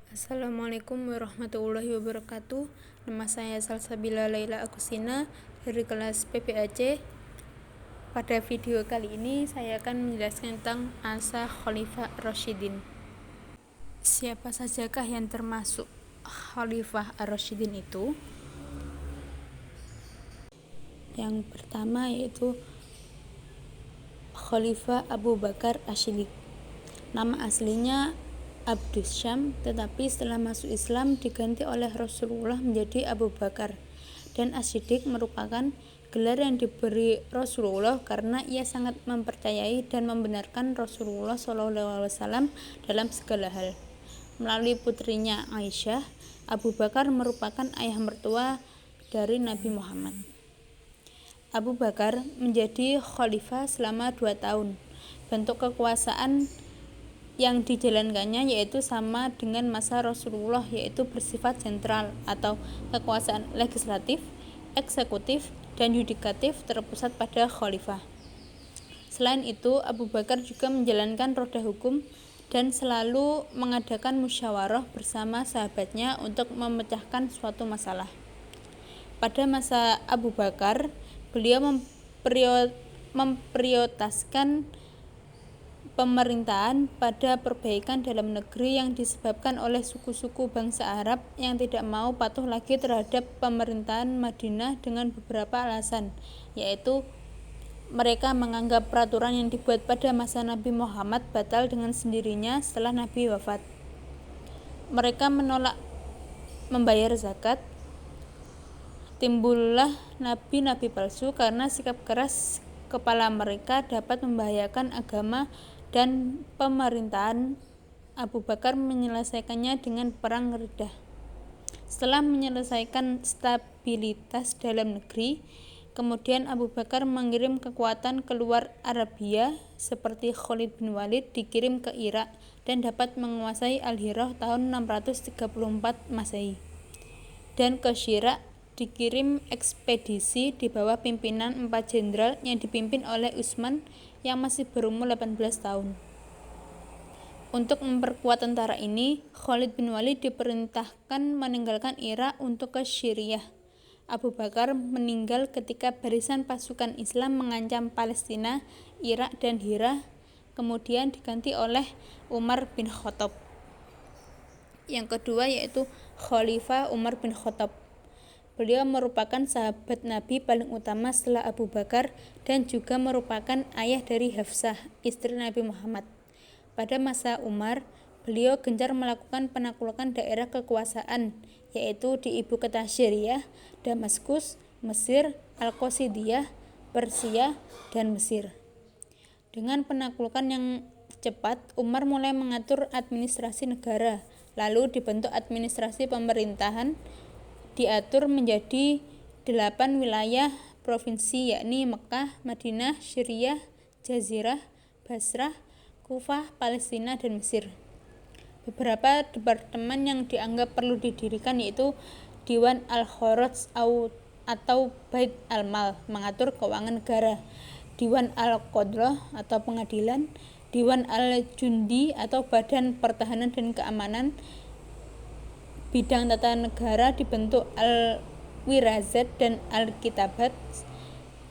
Assalamualaikum warahmatullahi wabarakatuh. Nama saya Salsabila Laila Agustina dari kelas PPAC. Pada video kali ini saya akan menjelaskan tentang masa Khalifah Ar-Rasyidin. Siapa sajakah yang termasuk Khalifah Ar-Rasyidin itu? Yang pertama yaitu Khalifah Abu Bakar Asy-Syiddiq. Nama aslinya Abdus Syam, tetapi setelah masuk Islam diganti oleh Rasulullah menjadi Abu Bakar. Dan Asy-Syiddiq merupakan gelar yang diberi Rasulullah karena ia sangat mempercayai dan membenarkan Rasulullah SAW dalam segala hal. Melalui putrinya Aisyah, Abu Bakar merupakan ayah mertua dari Nabi Muhammad. Abu Bakar menjadi khalifah selama 2 tahun. Bentuk kekuasaan yang dijalankannya yaitu sama dengan masa Rasulullah, yaitu bersifat sentral atau kekuasaan legislatif, eksekutif, dan yudikatif terpusat pada khalifah. Selain itu, Abu Bakar juga menjalankan roda hukum dan selalu mengadakan musyawarah bersama sahabatnya untuk memecahkan suatu masalah. Pada masa Abu Bakar, beliau memprioritaskan pemerintahan pada perbaikan dalam negeri yang disebabkan oleh suku-suku bangsa Arab yang tidak mau patuh lagi terhadap pemerintahan Madinah dengan beberapa alasan, yaitu mereka menganggap peraturan yang dibuat pada masa Nabi Muhammad batal dengan sendirinya setelah Nabi wafat. Mereka menolak membayar zakat. Timbullah nabi-nabi palsu karena sikap keras kepala mereka dapat membahayakan agama dan pemerintahan. Abu Bakar menyelesaikannya dengan perang Riddah. Setelah menyelesaikan stabilitas dalam negeri, kemudian Abu Bakar mengirim kekuatan keluar Arabia seperti Khalid bin Walid dikirim ke Irak dan dapat menguasai Al-Hirah tahun 634 Masehi. Dan ke Syirak dikirim ekspedisi di bawah pimpinan 4 jenderal yang dipimpin oleh Utsman yang masih berumur 18 tahun. Untuk memperkuat tentara ini, Khalid bin Walid diperintahkan meninggalkan Irak untuk ke Syriah. Abu Bakar meninggal ketika barisan pasukan Islam mengancam Palestina, Irak, dan Hirah, kemudian diganti oleh Umar bin Khattab. Yang kedua yaitu Khalifah Umar bin Khattab. Beliau merupakan sahabat Nabi paling utama setelah Abu Bakar dan juga merupakan ayah dari Hafsah, istri Nabi Muhammad. Pada masa Umar, beliau gencar melakukan penaklukan daerah kekuasaan, yaitu di ibu kota Syriah, Damaskus, Mesir, Al-Qasidiyah, Persia, dan Mesir. Dengan penaklukan yang cepat, Umar mulai mengatur administrasi negara, lalu dibentuk administrasi pemerintahan, diatur menjadi 8 wilayah provinsi, yakni Mekah, Madinah, Syriah, Jazirah, Basrah, Kufah, Palestina, dan Mesir. Beberapa departemen yang dianggap perlu didirikan yaitu Diwan Al-Kharaj atau Bait Al-Mal, mengatur keuangan negara, Diwan Al-Qadrah atau pengadilan, Diwan Al-Jundi atau Badan Pertahanan dan Keamanan. Bidang tata negara dibentuk Al-Wirazat dan Al-Kitabat.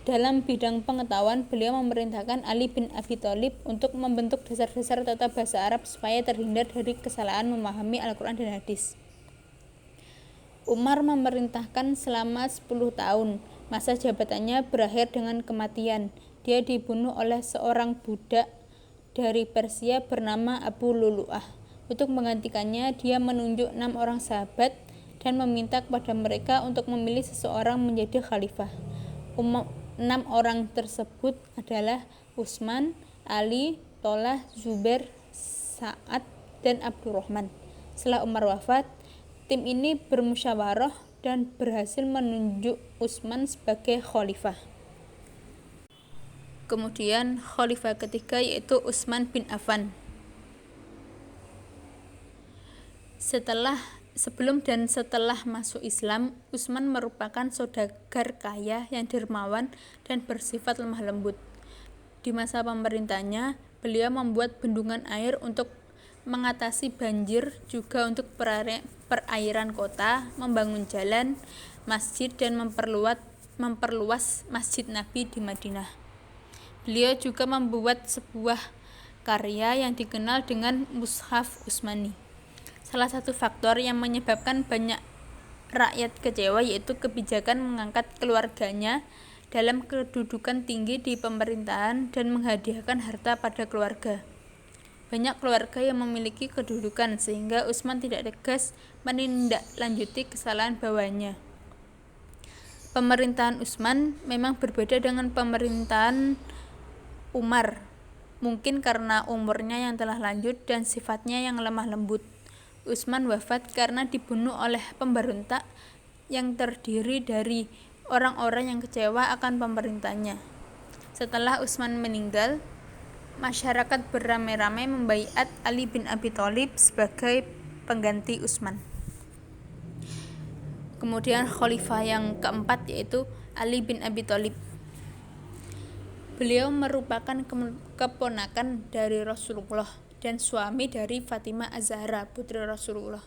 Dalam bidang pengetahuan, beliau memerintahkan Ali bin Abi Thalib untuk membentuk dasar-dasar tata bahasa Arab supaya terhindar dari kesalahan memahami Al-Quran dan hadis. Umar memerintahkan selama 10 tahun. Masa jabatannya berakhir dengan kematian. Dia dibunuh oleh seorang budak dari Persia bernama Abu Lulu'ah. Untuk menggantikannya, dia menunjuk 6 orang sahabat dan meminta kepada mereka untuk memilih seseorang menjadi khalifah. 6 orang tersebut adalah Utsman, Ali, Tolhah, Zubair, Sa'ad, dan Abdurrahman. Setelah Umar wafat, tim ini bermusyawarah dan berhasil menunjuk Utsman sebagai khalifah. Kemudian khalifah ketiga yaitu Utsman bin Affan. Sebelum dan setelah masuk Islam, Utsman merupakan saudagar kaya yang dermawan dan bersifat lemah lembut. Di masa pemerintahnya, beliau membuat bendungan air untuk mengatasi banjir, juga untuk perairan kota, membangun jalan, masjid, dan memperluas Masjid Nabi di Madinah. Beliau juga membuat sebuah karya yang dikenal dengan Mushaf Utsmani. Salah satu faktor yang menyebabkan banyak rakyat kecewa yaitu kebijakan mengangkat keluarganya dalam kedudukan tinggi di pemerintahan dan menghadiahkan harta pada keluarga. Banyak keluarga yang memiliki kedudukan sehingga Utsman tidak tegas menindaklanjuti kesalahan bawahnya. Pemerintahan Utsman memang berbeda dengan pemerintahan Umar, mungkin karena umurnya yang telah lanjut dan sifatnya yang lemah lembut. Utsman wafat karena dibunuh oleh pemberontak yang terdiri dari orang-orang yang kecewa akan pemerintahnya. Setelah Utsman meninggal, masyarakat beramai-ramai membaiat Ali bin Abi Thalib sebagai pengganti Utsman. Kemudian khalifah yang keempat yaitu Ali bin Abi Thalib. Beliau merupakan keponakan dari Rasulullah dan suami dari Fatimah Az-Zahra, putri Rasulullah.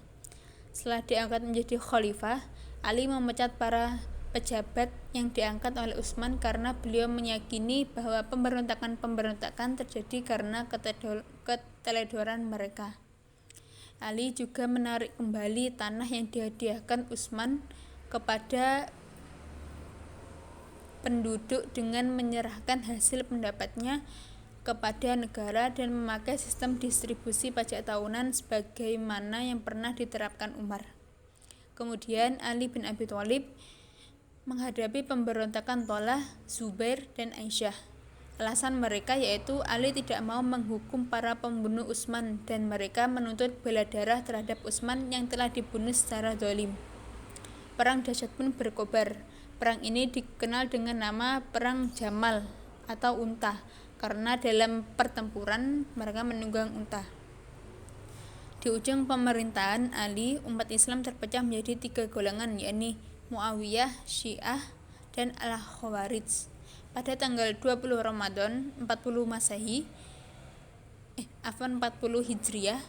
Setelah diangkat menjadi khalifah, Ali memecat para pejabat yang diangkat oleh Utsman karena beliau meyakini bahwa pemberontakan terjadi karena keteledoran mereka. Ali juga menarik kembali tanah yang dihadiahkan Utsman kepada penduduk dengan menyerahkan hasil pendapatnya kepada negara dan memakai sistem distribusi pajak tahunan sebagaimana yang pernah diterapkan Umar. Kemudian Ali bin Abi Thalib menghadapi pemberontakan Thalhah, Zubair, dan Aisyah. Alasan mereka yaitu Ali tidak mau menghukum para pembunuh Utsman dan mereka menuntut bela darah terhadap Utsman yang telah dibunuh secara zalim. Perang dahsyat pun berkobar. Perang ini dikenal dengan nama Perang Jamal atau Unta karena dalam pertempuran mereka menunggang unta. Di ujung pemerintahan Ali, umat Islam terpecah menjadi 3 golongan, yakni Muawiyah, Syiah, dan Al-Khawarij. Pada tanggal 20 Ramadan 40 Hijriah,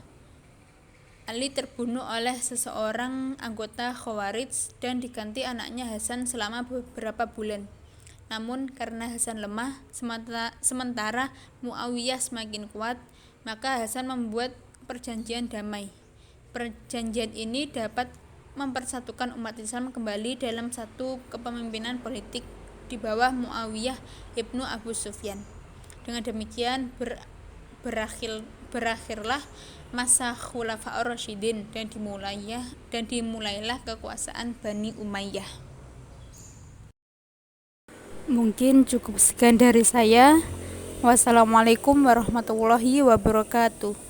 Ali terbunuh oleh seseorang anggota Khawarij dan diganti anaknya Hasan selama beberapa bulan. Namun karena Hasan lemah, sementara Muawiyah semakin kuat, maka Hasan membuat perjanjian damai. Perjanjian ini dapat mempersatukan umat Islam kembali dalam satu kepemimpinan politik di bawah Muawiyah ibnu Abu Sufyan. Dengan demikian berakhirlah masa Khulafaur Rasyidin dan dimulailah kekuasaan Bani Umayyah. Mungkin cukup sekian dari saya. Wassalamualaikum warahmatullahi wabarakatuh.